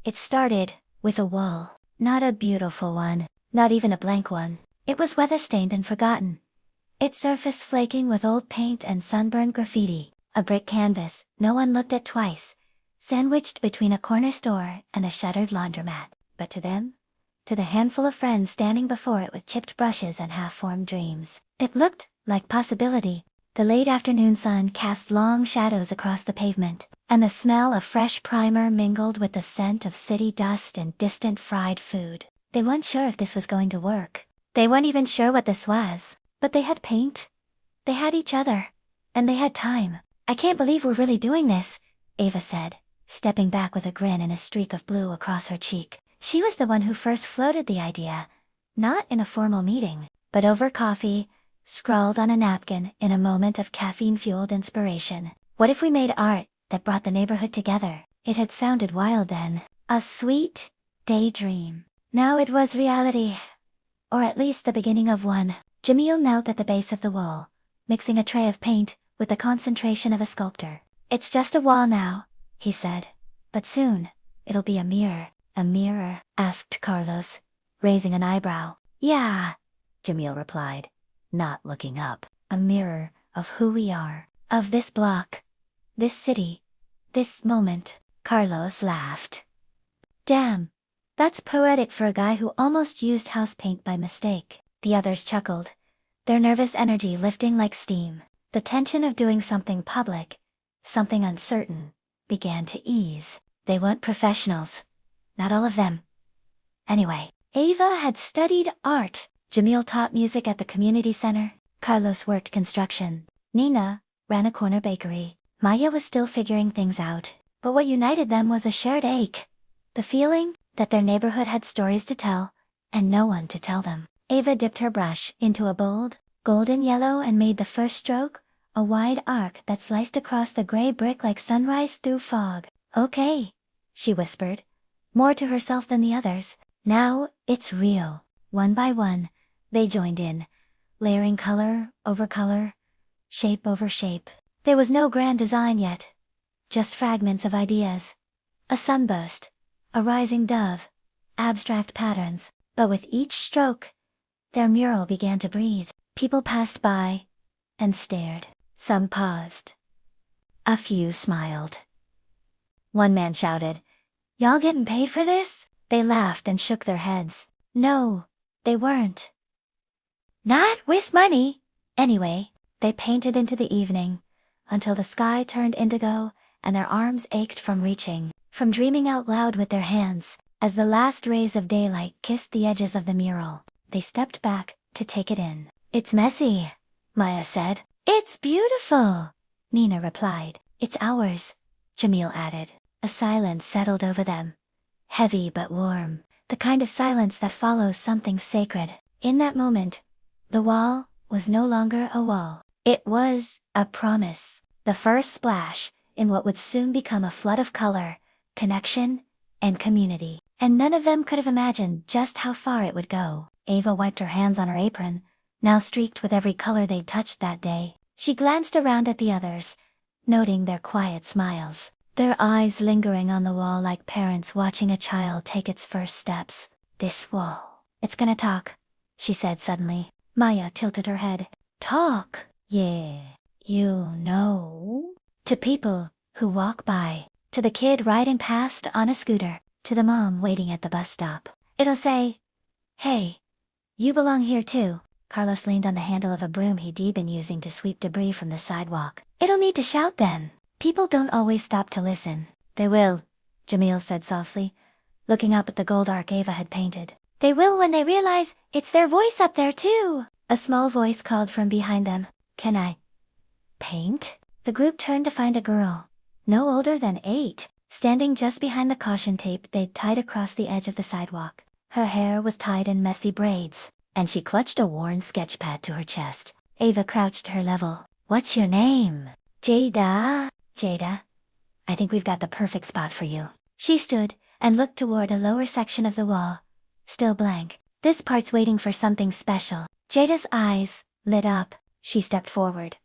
It started with a wall. Not a beautiful one, not even a blank one. It was weather-stained and forgotten. Its surface flaking with old paint and sunburned graffiti. A brick canvas no one looked at twice, sandwiched between a corner store and a shuttered laundromat. But to them, to the handful of friends standing before it with chipped brushes and half-formed dreams, it looked like possibility. The late afternoon sun cast long shadows across the pavement, and the smell of fresh primer mingled with the scent of city dust and distant fried food. They weren't sure if this was going to work. They weren't even sure what this was. But they had paint. They had each other. And they had time. "I can't believe we're really doing this," Ava said, stepping back with a grin and a streak of blue across her cheek. She was the one who first floated the idea. Not in a formal meeting, but over coffee, scrawled on a napkin in a moment of caffeine-fueled inspiration. What if we made art that brought the neighborhood together? It had sounded wild then. A sweet daydream. Now it was reality. Or at least the beginning of one. Jamil knelt at the base of the wall, mixing a tray of paint with the concentration of a sculptor. "It's just a wall now," he said. "But soon, it'll be a mirror." "A mirror?" asked Carlos, raising an eyebrow. "Yeah," Jamil replied, not looking up. "A mirror of who we are. Of this block. This city. This moment." Carlos laughed. "Damn. That's poetic for a guy who almost used house paint by mistake." The others chuckled, their nervous energy lifting like steam. The tension of doing something public, something uncertain, began to ease. They weren't professionals. Not all of them. Anyway, Ava had studied art. Jamil taught music at the community center. Carlos worked construction. Nina ran a corner bakery. Maya was still figuring things out. But what united them was a shared ache. The feeling that their neighborhood had stories to tell, and no one to tell them. Ava dipped her brush into a bold, golden yellow and made the first stroke, a wide arc that sliced across the gray brick like sunrise through fog. "Okay," she whispered, more to herself than the others. "Now, it's real." One by one, they joined in, layering color over color, shape over shape. There was no grand design yet. Just fragments of ideas. A sunburst, a rising dove, abstract patterns. But with each stroke, their mural began to breathe. People passed by and stared. Some paused. A few smiled. One man shouted, "Y'all getting paid for this?" They laughed and shook their heads. No, they weren't. Not with money. Anyway, they painted into the evening, until the sky turned indigo and their arms ached from reaching, from dreaming out loud with their hands. As the last rays of daylight kissed the edges of the mural, they stepped back to take it in. "It's messy," Maya said. "It's beautiful," Nina replied. "It's ours," Jamil added. A silence settled over them. Heavy but warm, the kind of silence that follows something sacred. In that moment, the wall was no longer a wall. It was a promise. The first splash in what would soon become a flood of color, connection, and community. And none of them could have imagined just how far it would go. Ava wiped her hands on her apron, now streaked with every color they'd touched that day. She glanced around at the others, noting their quiet smiles, their eyes lingering on the wall like parents watching a child take its first steps. "This wall, it's gonna talk," she said suddenly. Maya tilted her head. "Talk?" "Yeah, you know." To people who walk by, to the kid riding past on a scooter, to the mom waiting at the bus stop. It'll say, "Hey, you belong here too." Carlos leaned on the handle of a broom he'd been using to sweep debris from the sidewalk. "It'll need to shout then. People don't always stop to listen." "They will," Jamil said softly, looking up at the gold arc Ava had painted. "They will when they realize it's their voice up there too." A small voice called from behind them. "Can I paint?" The group turned to find a girl, no older than 8, standing just behind the caution tape they'd tied across the edge of the sidewalk. Her hair was tied in messy braids, and she clutched a worn sketch pad to her chest. Ava crouched to her level. "What's your name?" "Jada." "Jada, I think we've got the perfect spot for you." She stood and looked toward a lower section of the wall, still blank. "This part's waiting for something special." Jada's eyes lit up. She stepped forward,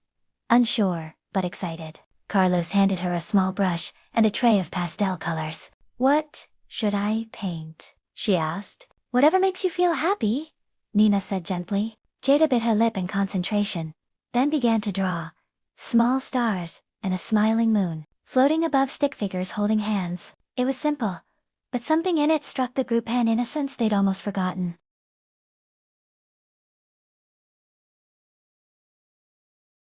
unsure but excited. Carlos handed her a small brush and a tray of pastel colors. "What Should I paint? She asked. Whatever makes you feel happy, Nina said gently. Jada bit her lip in concentration, then began to draw. Small stars, and a smiling moon, floating above stick figures holding hands. It was simple, but something in it struck the group an innocence they'd almost forgotten.